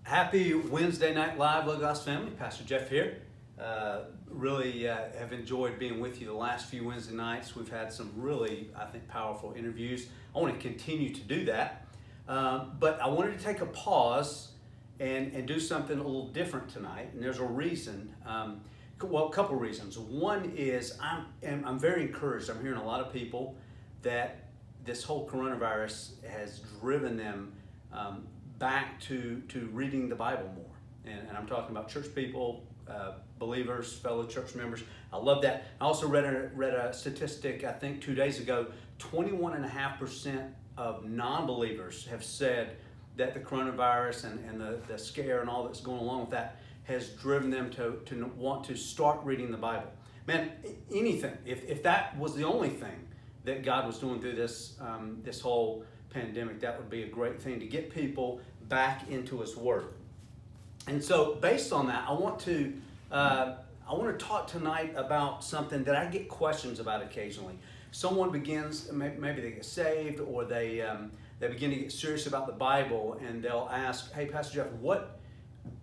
Happy Wednesday Night Live, Logos family. Pastor Jeff here. Really have enjoyed being with you the last few Wednesday nights. We've had some really, I think, powerful interviews. I want to continue to do that. But I wanted to take a pause and do something a little different tonight. And there's a reason. Well, a couple reasons. One is I'm very encouraged. I'm hearing a lot of people that this whole coronavirus has driven them back to reading the Bible more. And I'm talking about church people, believers, fellow church members. I love that. I also read a statistic, I think 2 days ago, 21.5% of non-believers have said that the coronavirus and the scare and all that's going along with that has driven them to want to start reading the Bible. Man, anything, if that was the only thing that God was doing through this whole pandemic, that would be a great thing to get people back into His Word. And so, based on that, I want to talk tonight about something that I get questions about occasionally. Someone begins, maybe they get saved, or they begin to get serious about the Bible, and they'll ask, "Hey, Pastor Jeff,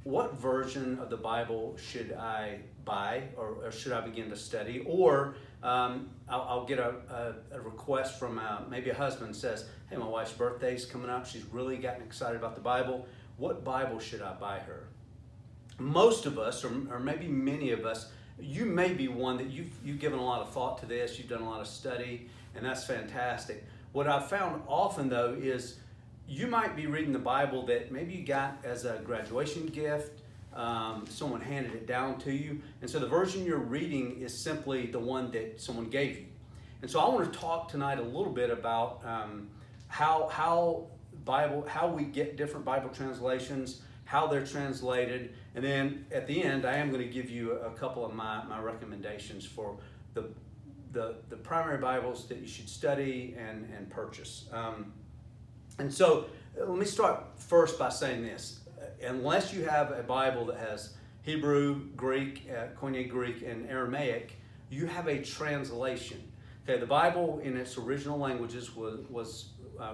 what version of the Bible should I buy, or should I begin to study?" Or I'll get a request from maybe a husband says, "Hey, my wife's birthday's coming up. She's really gotten excited about the Bible. What Bible should I buy her?" Most of us, or maybe many of us, you may be one that you've given a lot of thought to this. You've done a lot of study, and that's fantastic. What I've found often, though, is you might be reading the Bible that maybe you got as a graduation gift. Someone handed it down to you. And so the version you're reading is simply the one that someone gave you. And so I want to talk tonight a little bit about how we get different Bible translations, how they're translated. And then at the end, I am going to give you a couple of my recommendations for the primary Bibles that you should study and purchase. And so let me start first by saying this. Unless you have a Bible that has Hebrew, Greek, Koine Greek, and Aramaic, you have a translation. Okay, the Bible in its original languages was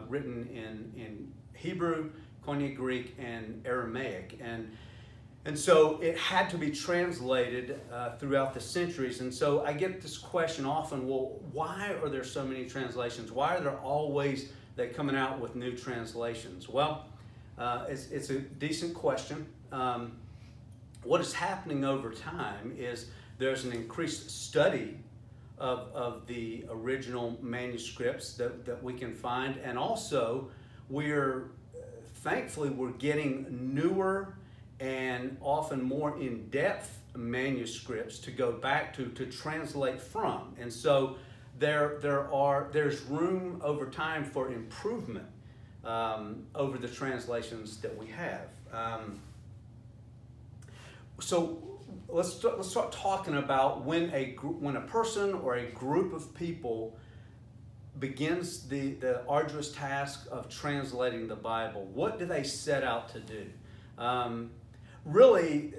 written in Hebrew, Koine Greek, and Aramaic. And so it had to be translated throughout the centuries. And so I get this question often, well, why are there so many translations? Why are there always they coming out with new translations? Well, it's a decent question. What is happening over time is there's an increased study of the original manuscripts that we can find, and also thankfully we're getting newer and often more in-depth manuscripts to go back to translate from. And so there's room over time for improvement over the translations that we have. So let's start talking about when a person or a group of people begins the arduous task of translating the Bible. What do they set out to do? Really,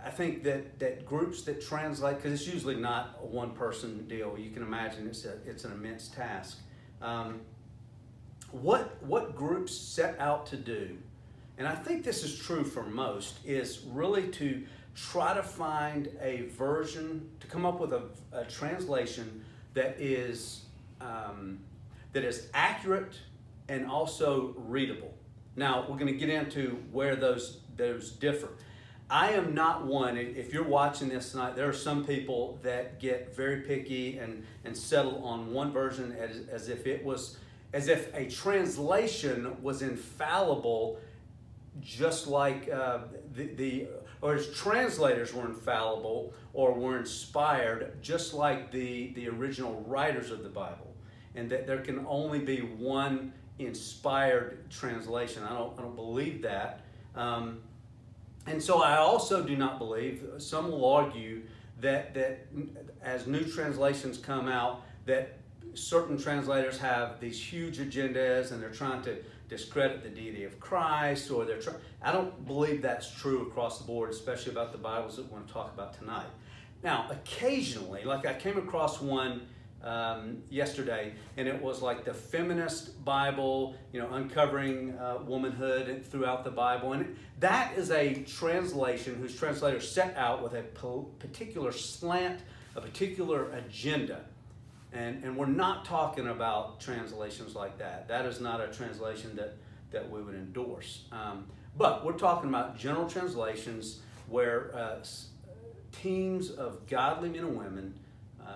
I think that groups that translate, because it's usually not a one-person deal. You can imagine it's an immense task. What groups set out to do, and I think this is true for most, is really to try to find a version, to come up with a translation that is accurate and also readable. Now, we're going to get into where those differ. I am not one, if you're watching this tonight, there are some people that get very picky and settle on one version as if a translation was infallible, just like or as translators were infallible or were inspired, just like the original writers of the Bible, and that there can only be one inspired translation. I don't believe that. And so I also do not believe, some will argue that as new translations come out, that certain translators have these huge agendas and they're trying to discredit the deity of Christ, or I don't believe that's true across the board, especially about the Bibles that we're going to talk about tonight. Now, occasionally, like I came across one yesterday, and it was like the feminist Bible, uncovering womanhood throughout the Bible. And that is a translation whose translator set out with a particular slant, a particular agenda. And we're not talking about translations like that. That is not a translation that we would endorse. But we're talking about general translations where teams of godly men and women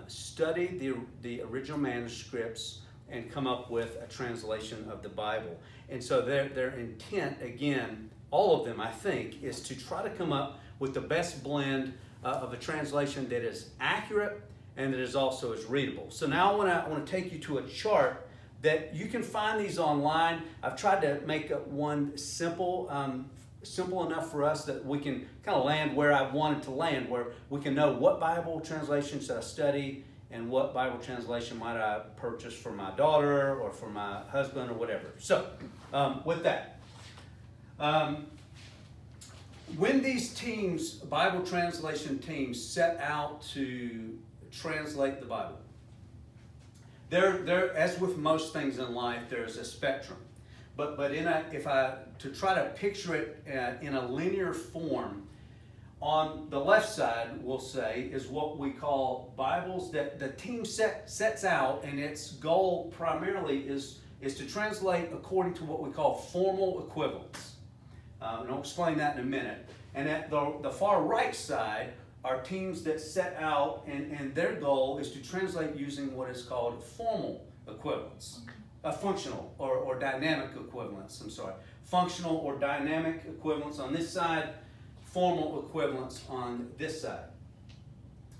study the original manuscripts and come up with a translation of the Bible. And so their intent, again, all of them, I think, is to try to come up with the best blend of a translation that is accurate and that is also is readable. So now I want to take you to a chart that you can find these online. I've tried to make one simple enough for us that we can kind of land where I wanted to land, where we can know what Bible translation should I study and what Bible translation might I purchase for my daughter or for my husband or whatever. So with that, when these teams, Bible translation teams, set out to translate the Bible, there, as with most things in life, there's a spectrum. But to try to picture it in a linear form, on the left side, we'll say, is what we call Bibles that the team sets out, and its goal primarily is to translate according to what we call formal equivalence. And I'll explain that in a minute. And at the far right side are teams that set out, and their goal is to translate using what is called formal equivalence. Functional or dynamic equivalence, Functional or dynamic equivalence on this side, formal equivalence on this side.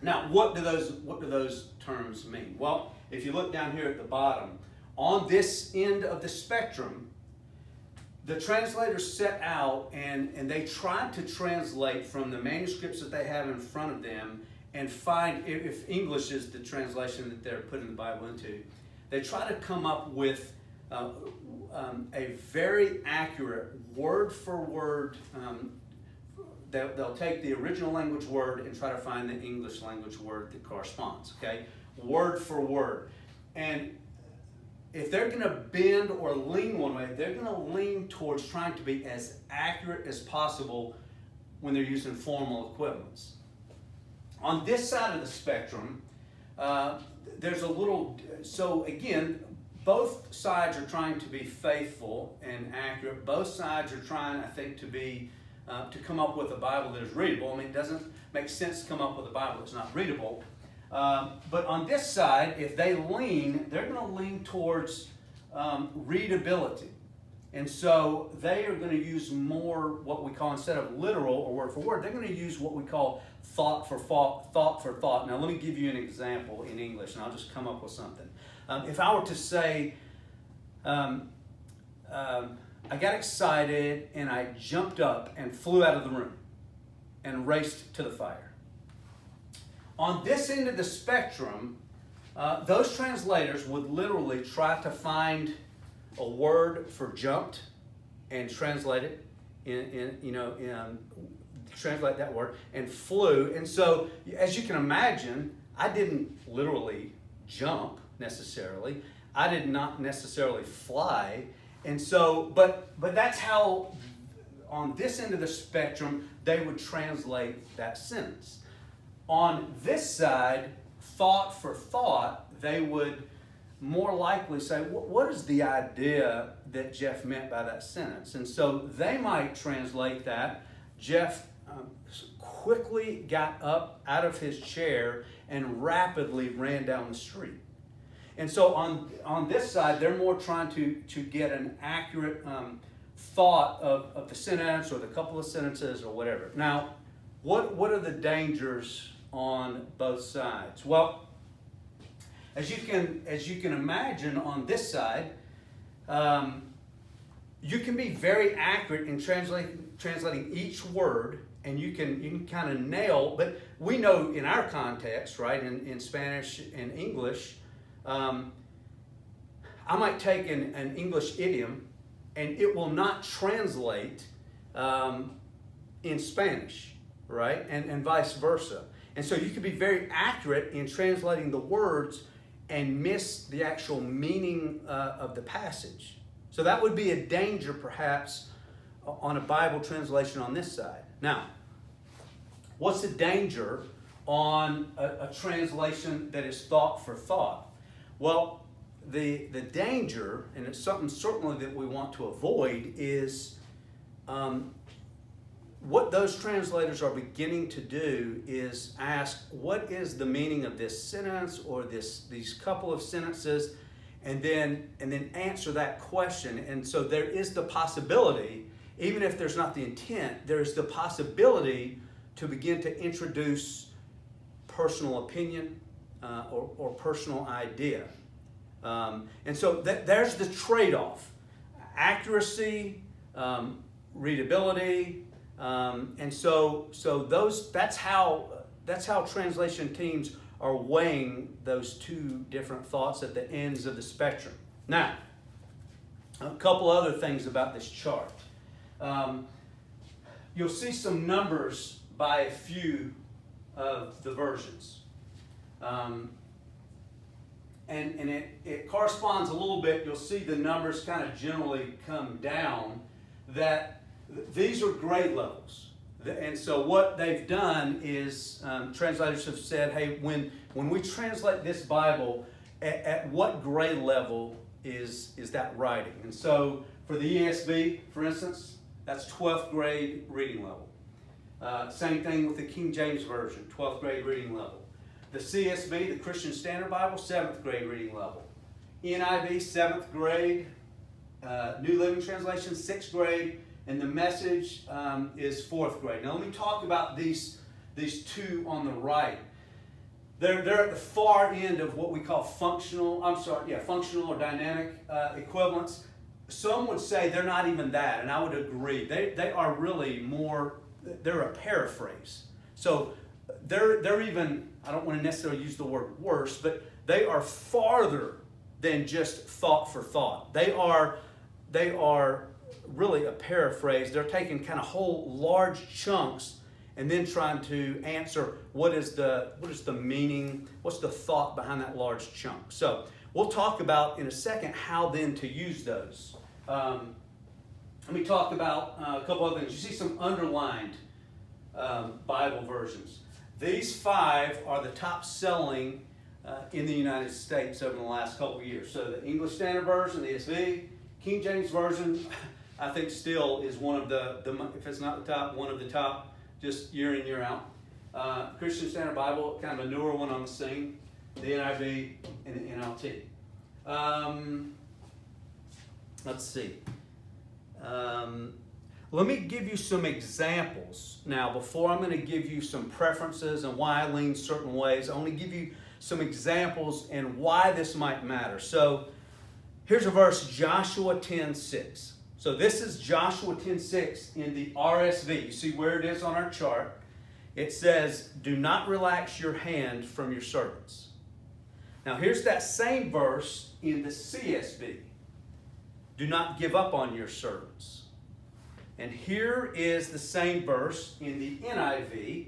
Now, what do those terms mean? Well, if you look down here at the bottom, on this end of the spectrum, the translators set out and they tried to translate from the manuscripts that they have in front of them and find, if English is the translation that they're putting the Bible into, they try to come up with a very accurate word-for-word. They'll take the original language word and try to find the English language word that corresponds, okay? Word for word. And if they're going to bend or lean one way, they're going to lean towards trying to be as accurate as possible when they're using formal equivalence. On this side of the spectrum, there's a little, so again, both sides are trying to be faithful and accurate. Both sides are trying, I think, to come up with a Bible that is readable. I mean, it doesn't make sense to come up with a Bible that's not readable. But on this side, if they lean, they're going to lean towards readability. And so they are going to use more what we call, instead of literal or word for word, they're going to use what we call thought for thought. Now, let me give you an example in English, and I'll just come up with something. If I were to say, I got excited and I jumped up and flew out of the room and raced to the fire. On this end of the spectrum, those translators would literally try to find a word for jumped and translate it translate that word, and flew. And so, as you can imagine, I didn't literally jump necessarily. I did not necessarily fly. And so, but that's how, on this end of the spectrum, they would translate that sentence. On this side, thought for thought, they would more likely say, what is the idea that Jeff meant by that sentence? And so they might translate that, Jeff quickly got up out of his chair and rapidly ran down the street. And so on this side, they're more trying to get an accurate thought of the sentence or the couple of sentences or whatever. Now, what are the dangers on both sides? Well, as you can imagine, on this side, you can be very accurate in translating each word, and you can kind of nail. But we know in our context, right, in Spanish and English, I might take an English idiom, and it will not translate in Spanish, right, and vice versa. And so you can be very accurate in translating the words and miss the actual meaning of the passage. So that would be a danger perhaps on a Bible translation on this side. Now, what's the danger on a translation that is thought for thought? Well, the danger, and it's something certainly that we want to avoid, is what those translators are beginning to do is ask, what is the meaning of this sentence or these couple of sentences, and then answer that question. And so there is the possibility, even if there's not the intent, there is the possibility to begin to introduce personal opinion or personal idea. And so there's the trade-off: accuracy, readability, and so that's how translation teams are weighing those two different thoughts at the ends of the spectrum. Now, a couple other things about this chart. You'll see some numbers by a few of the versions. And it corresponds a little bit. You'll see the numbers kind of generally come down, that these are grade levels. And so what they've done is translators have said, hey, when we translate this Bible, at what grade level is that writing? And so for the ESV, for instance, that's 12th grade reading level. Same thing with the King James Version, 12th grade reading level. The CSB, the Christian Standard Bible, 7th grade reading level. NIV, 7th grade. New Living Translation, 6th grade. And the Message is 4th grade. Now let me talk about these two on the right. They're at the far end of what we call functional or dynamic equivalents. Some would say they're not even that, and I would agree. They are really more, they're a paraphrase. So they're even, I don't want to necessarily use the word worse, but they are farther than just thought for thought. They are really a paraphrase. They're taking kind of whole large chunks and then trying to answer what is the meaning, what's the thought behind that large chunk. So we'll talk about in a second how then to use those. Let me talk about a couple other things. You see some underlined Bible versions. These 5 are the top selling in the United States over the last couple of years. So the English Standard Version, the ESV, King James Version, I think still is one of the if it's not the top, one of the top, just year in, year out. Christian Standard Bible, kind of a newer one on the scene. The NIV and the NLT. Let's see. Let me give you some examples. Now, before I'm going to give you some preferences and why I lean certain ways, I want to give you some examples and why this might matter. So here's a verse, Joshua 10:6. So this is Joshua 10:6 in the RSV. You see where it is on our chart. It says, do not relax your hand from your servants. Now here's that same verse in the CSB. Do not give up on your servants. And here is the same verse in the NIV.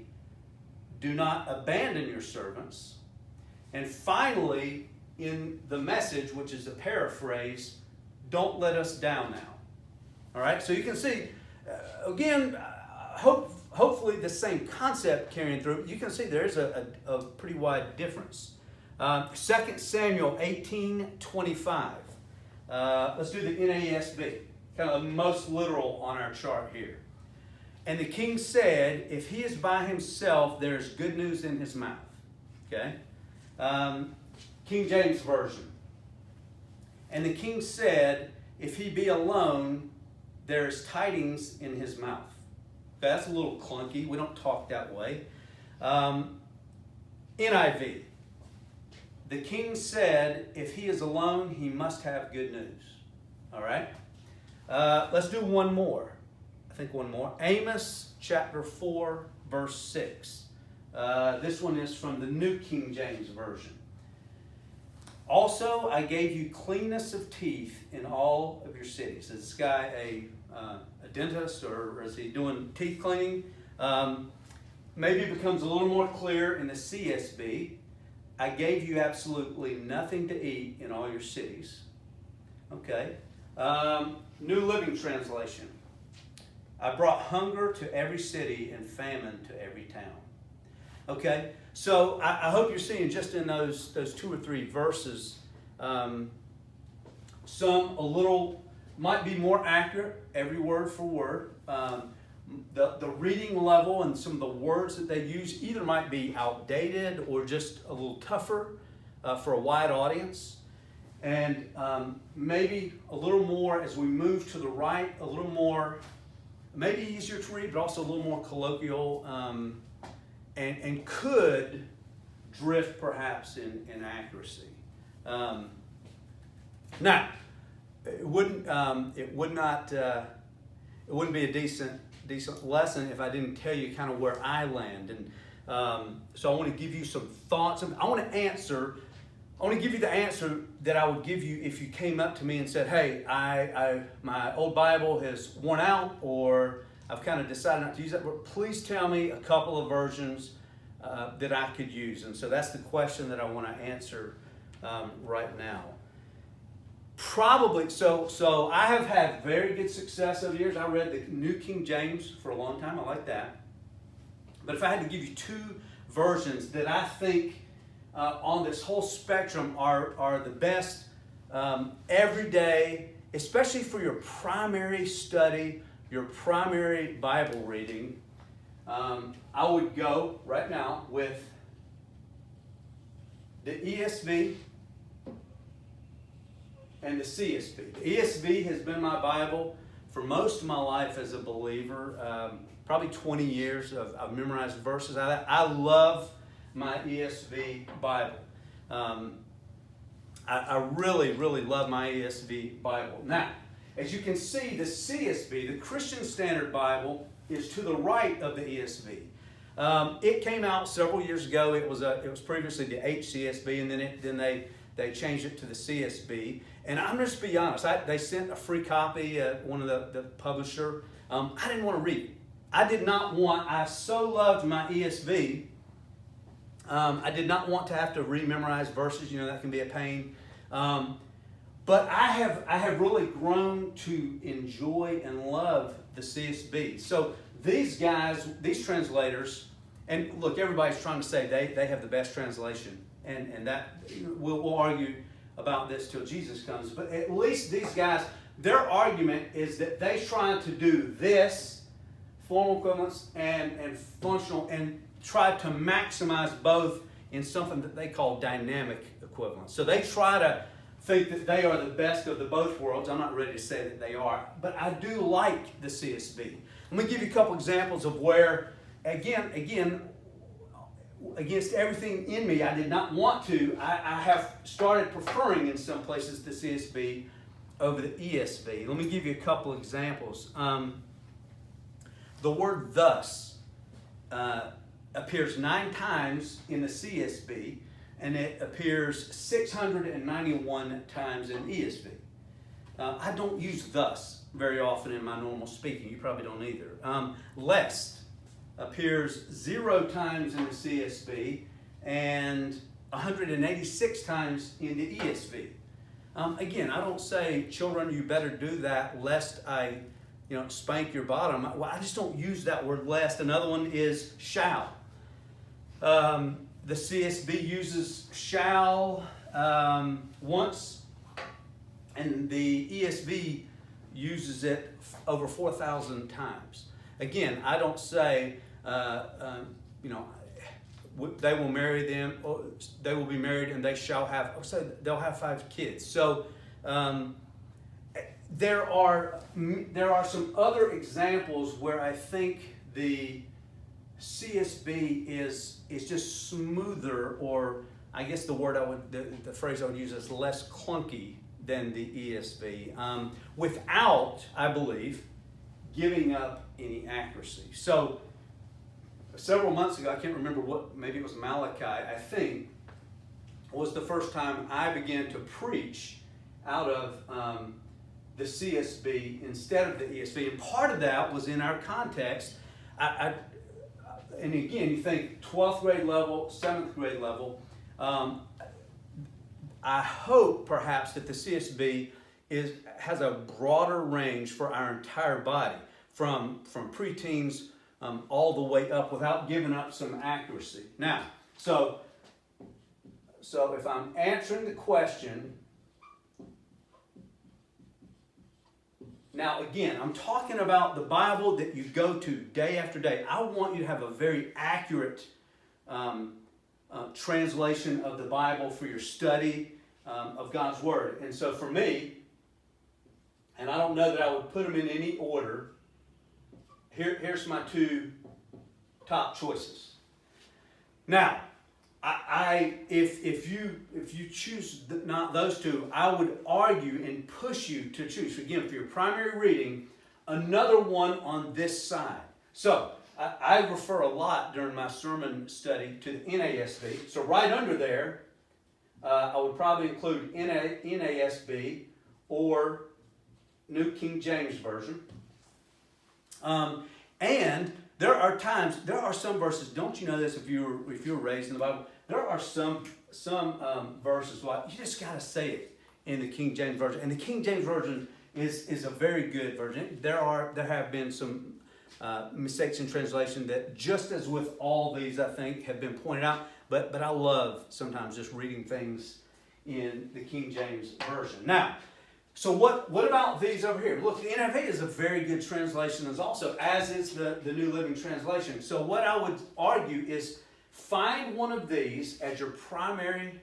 Do not abandon your servants. And finally, in the Message, which is a paraphrase, don't let us down now. All right, so you can see, again, hopefully the same concept carrying through. You can see there's a pretty wide difference. 2 Samuel 18:25. Let's do the NASB, kind of the most literal on our chart here. And the king said, if he is by himself, there's good news in his mouth. Okay? King James Version. And the king said, if he be alone, there's tidings in his mouth. Okay, that's a little clunky. We don't talk that way. NIV. The king said, if he is alone, he must have good news. All right? Let's do one more. I think one more. Amos chapter 4, verse 6. This one is from the New King James Version. Also, I gave you cleanness of teeth in all of your cities. Is this guy a dentist, or is he doing teeth cleaning? Maybe it becomes a little more clear in the CSB. I gave you absolutely nothing to eat in all your cities. Okay. New Living Translation. I brought hunger to every city and famine to every town. Okay. So I hope you're seeing just in those 2 or 3 verses, some a little might be more accurate, every word for word. The reading level and some of the words that they use either might be outdated or just a little tougher for a wide audience. And maybe a little more as we move to the right, a little more, maybe easier to read, but also a little more colloquial, and could drift perhaps in accuracy. Now, it wouldn't be a decent lesson if I didn't tell you kind of where I land. And so I want to give you some thoughts. I want to give you the answer that I would give you if you came up to me and said, hey, my old Bible has worn out, or I've kind of decided not to use it, but please tell me a couple of versions that I could use. And so that's the question that I want to answer right now. Probably, so I have had very good success over the years. I read the New King James for a long time. I like that. But if I had to give you 2 versions that I think on this whole spectrum are the best every day, especially for your primary study, your primary Bible reading, I would go right now with the ESV and the CSB. The ESV has been my Bible for most of my life as a believer, probably 20 years I've memorized verses out of that. I love my ESV Bible. I really, really love my ESV Bible. Now, as you can see, the CSB, the Christian Standard Bible, is to the right of the ESV. It came out several years ago. It was previously the HCSB, and then they changed it to the CSB. And I'm just be honest, they sent a free copy, one of the publisher. I didn't want to read it. I so loved my ESV. I did not want to have to rememorize verses. That can be a pain. But I have really grown to enjoy and love the CSB. So these guys, these translators, and look, everybody's trying to say they have the best translation. And that we'll argue about this till Jesus comes. But at least these guys, their argument is that they're trying to do this, formal equivalence and functional, and try to maximize both in something that they call dynamic equivalence. So they try to think that they are the best of the both worlds. I'm not ready to say that they are, but I do like the CSB. Let me give you a couple examples of where, again, against everything in me, I did not want to. I have started preferring in some places the CSB over the ESV. Let me give you a couple examples. The word thus appears 9 times in the CSB, and it appears 691 times in ESV. I don't use thus very often in my normal speaking. You probably don't either. Lest appears 0 times in the CSB and 186 times in the ESV. Again, I don't say, children, you better do that lest I spank your bottom. Well, I just don't use that word lest. Another one is shall. The CSB uses shall once, and the ESV uses it over 4,000 times. Again, I don't say, they will marry them, or they will be married, and they shall have, or say they'll have 5 kids. So there are some other examples where I think the CSB is just smoother, or I guess the phrase I would use is less clunky than the ESV, without, I believe, giving up any accuracy. So several months ago, I can't remember maybe it was Malachi, I think, was the first time I began to preach out of the CSB instead of the ESV. And part of that was in our context. And again, you think 12th grade level, 7th grade level, I hope perhaps that the CSB has a broader range for our entire body, from preteens all the way up, without giving up some accuracy. Now, so if I'm answering the question, now again, I'm talking about the Bible that you go to day after day. I want you to have a very accurate translation of the Bible for your study of God's Word. And so for me, and I don't know that I would put them in any order, here's my two top choices. Now, if you choose not those two, I would argue and push you to choose, again, for your primary reading, another one on this side. So I refer a lot during my sermon study to the NASB. So right under there, I would probably include NASB or New King James Version. And there are some verses. Don't you know this? If you were raised in the Bible, there are some verses. Well, you just got to say it in the King James Version, and the King James Version is a very good version. There have been some mistakes in translation that, just as with all these, I think, have been pointed out. But I love sometimes just reading things in the King James Version. Now, so what about these over here? Look, the NIV is a very good translation as is the New Living Translation. So what I would argue is find one of these as your primary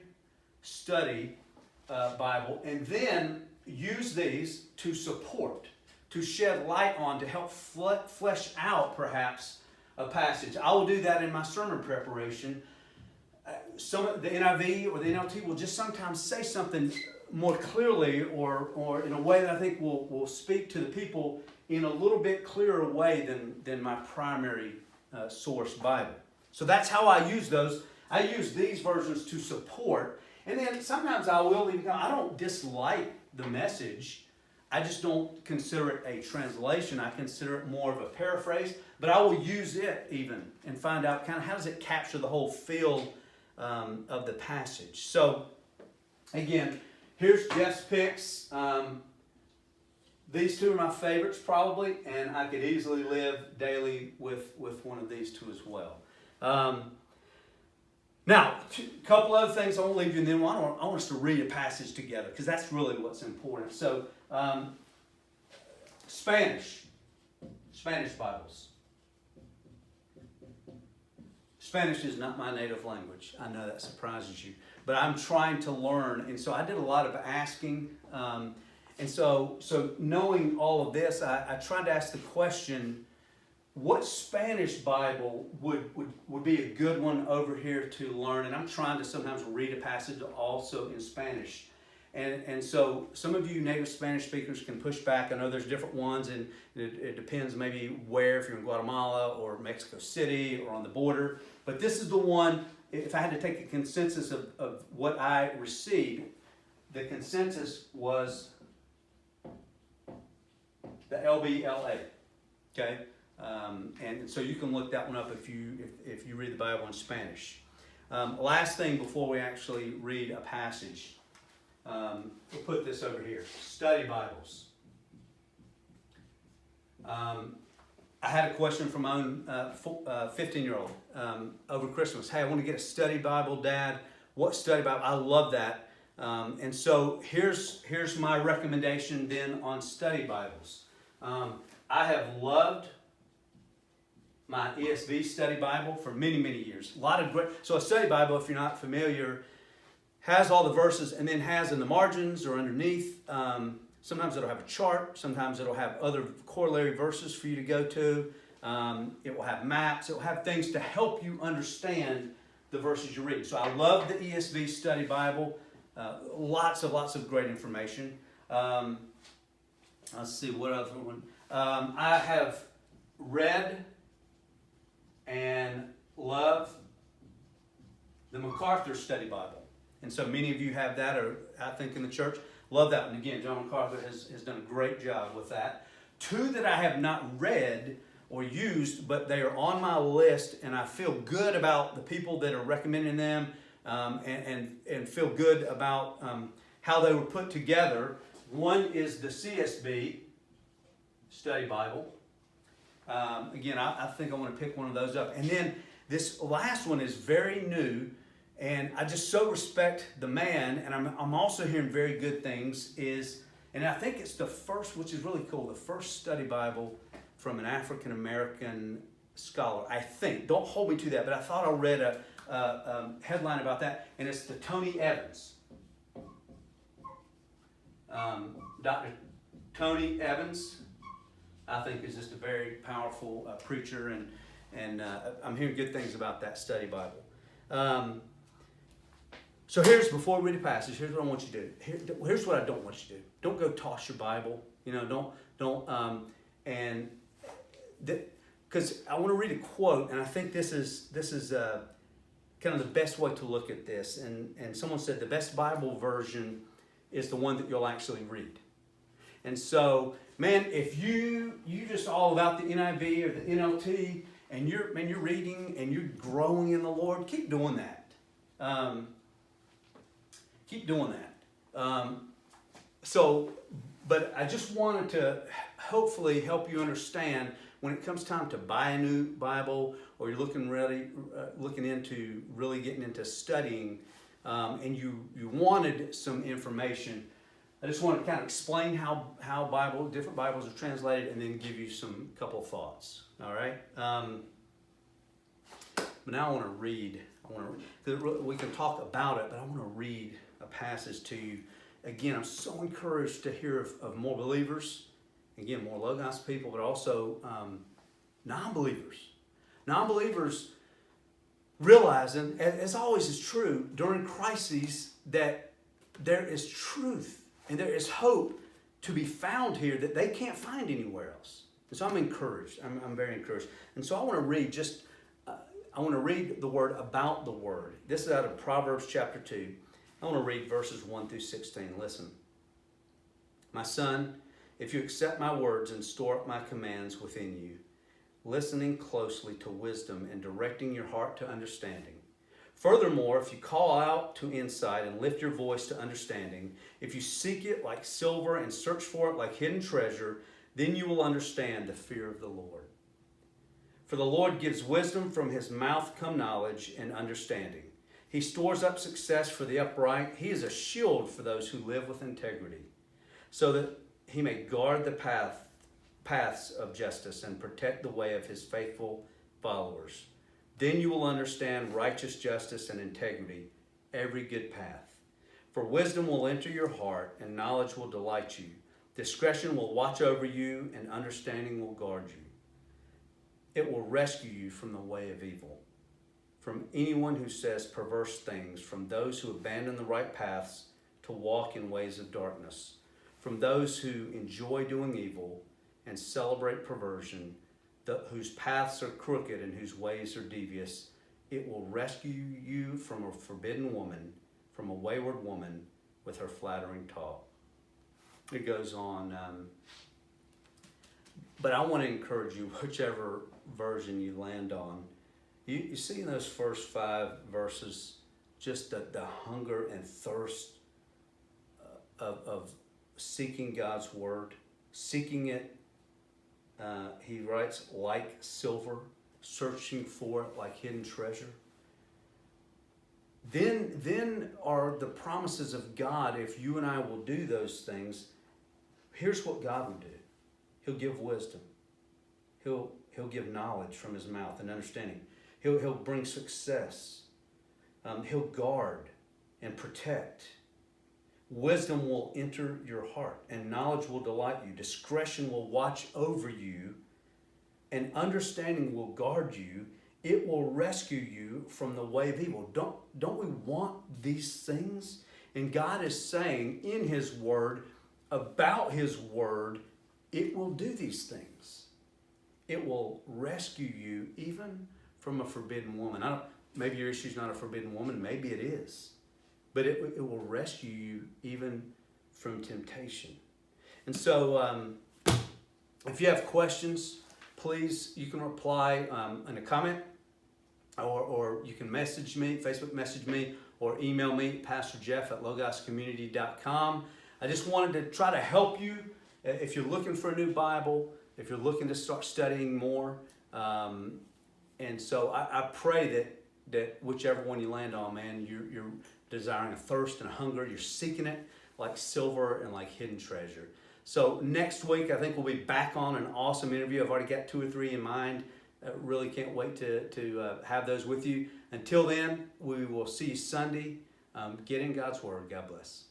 study Bible, and then use these to support, to shed light on, to help flesh out perhaps a passage. I will do that in my sermon preparation. Some of the NIV or the NLT will just sometimes say something more clearly, or in a way that I think will speak to the people in a little bit clearer way than my primary source Bible. So that's how I use those. I use these versions to support, and then sometimes I don't dislike the message. I just don't consider it a translation. I consider it more of a paraphrase, but I will use it even and find out kind of how does it capture the whole feel of the passage. So again, here's Jeff's picks. These two are my favorites probably, and I could easily live daily with one of these two as well. Now, a couple other things I want to leave you, and then I want us to read a passage together, because that's really what's important. So, Spanish Bibles. Spanish is not my native language. I know that surprises you, but I'm trying to learn, and so I did a lot of asking. And so knowing all of this, I tried to ask the question, what Spanish Bible would be a good one over here to learn? And I'm trying to sometimes read a passage also in Spanish. And so some of you native Spanish speakers can push back. I know there's different ones, and it depends maybe where, if you're in Guatemala or Mexico City or on the border. But this is the one, if I had to take a consensus of what I received, the consensus was the LBLA, okay? And so you can look that one up if you read the Bible in Spanish. Last thing before we actually read a passage, we'll put this over here, study Bibles. I had a question from my own 15-year-old over Christmas. Hey, I want to get a study Bible, Dad. What study Bible? I love that. And so here's my recommendation then on study Bibles. I have loved my ESV study Bible for many, many years. A lot of great. So a study Bible, if you're not familiar, has all the verses and then has in the margins or underneath. Sometimes it'll have a chart. Sometimes it'll have other corollary verses for you to go to. It will have maps. It will have things to help you understand the verses you're reading. So I love the ESV study Bible. Lots of great information. Let's see, what other one? I have read and love the MacArthur Study Bible. And so many of you have that, or I think in the church. Love that one. Again, John MacArthur has done a great job with that. Two that I have not read or used, but they are on my list, and I feel good about the people that are recommending them. and feel good about how they were put together. One is the CSB Study Bible. Again, I think I want to pick one of those up. And then this last one is very new, and I just so respect the man, and I'm also hearing very good things, and I think it's the first, which is really cool, the first study Bible from an African American scholar, I think. Don't hold me to that, but I thought I read a headline about that, and it's the Tony Evans. Dr. Tony Evans, I think, is just a very powerful preacher, and I'm hearing good things about that study Bible. So before we read the passage, here's what I want you to do. Here's what I don't want you to do. Don't go toss your Bible. Because I want to read a quote, and I think this is kind of the best way to look at this. And someone said the best Bible version is the one that you'll actually read. And so, man, if you just all about the NIV or the NLT, and you're reading and you're growing in the Lord, keep doing that. Keep doing that. But I just wanted to hopefully help you understand when it comes time to buy a new Bible, or you're looking into really getting into studying, and you wanted some information. I just want to kind of explain how different Bibles are translated, and then give you some couple of thoughts. All right. But now I want to read. We can talk about it, but I want to read a passage to you. Again, I'm so encouraged to hear of more believers, again, more Logos people, but also non-believers. Non-believers realizing, as always is true, during crises, that there is truth and there is hope to be found here that they can't find anywhere else. And so I'm encouraged. I'm very encouraged. And so I want to read the word about the word. This is out of Proverbs chapter 2. I want to read verses 1 through 16. Listen. My son, if you accept my words and store up my commands within you, listening closely to wisdom and directing your heart to understanding. Furthermore, if you call out to insight and lift your voice to understanding, if you seek it like silver and search for it like hidden treasure, then you will understand the fear of the Lord. For the Lord gives wisdom, from his mouth come knowledge and understanding. He stores up success for the upright. He is a shield for those who live with integrity, so that he may guard the paths of justice and protect the way of his faithful followers. Then you will understand righteous justice and integrity, every good path. For wisdom will enter your heart, and knowledge will delight you. Discretion will watch over you, and understanding will guard you. It will rescue you from the way of evil, from anyone who says perverse things, from those who abandon the right paths to walk in ways of darkness, from those who enjoy doing evil and celebrate perversion, whose paths are crooked and whose ways are devious. It will rescue you from a forbidden woman, from a wayward woman with her flattering talk. It goes on. But I want to encourage you, whichever version you land on, you see in those first 5 verses just the hunger and thirst of seeking God's word, seeking it. He writes, like silver, searching for it like hidden treasure. Then are the promises of God. If you and I will do those things, here's what God will do. He'll give wisdom. He'll give knowledge from his mouth and understanding. He'll bring success. He'll guard and protect. Wisdom will enter your heart, and knowledge will delight you. Discretion will watch over you, and understanding will guard you. It will rescue you from the way of evil. Don't we want these things? And God is saying in his word, about his word, it will do these things. It will rescue you even from a forbidden woman. Maybe your issue is not a forbidden woman. Maybe it is. But it will rescue you even from temptation. And so if you have questions, please, you can reply in a comment, or you can message me, Facebook message me, or email me, pastorjeff@logoscommunity.com. I just wanted to try to help you if you're looking for a new Bible, if you're looking to start studying more. And so I pray that whichever one you land on, man, you're desiring a thirst and a hunger. You're seeking it like silver and like hidden treasure. So next week, I think we'll be back on an awesome interview. I've already got 2 or 3 in mind. Really can't wait to have those with you. Until then, we will see you Sunday. Get in God's Word. God bless.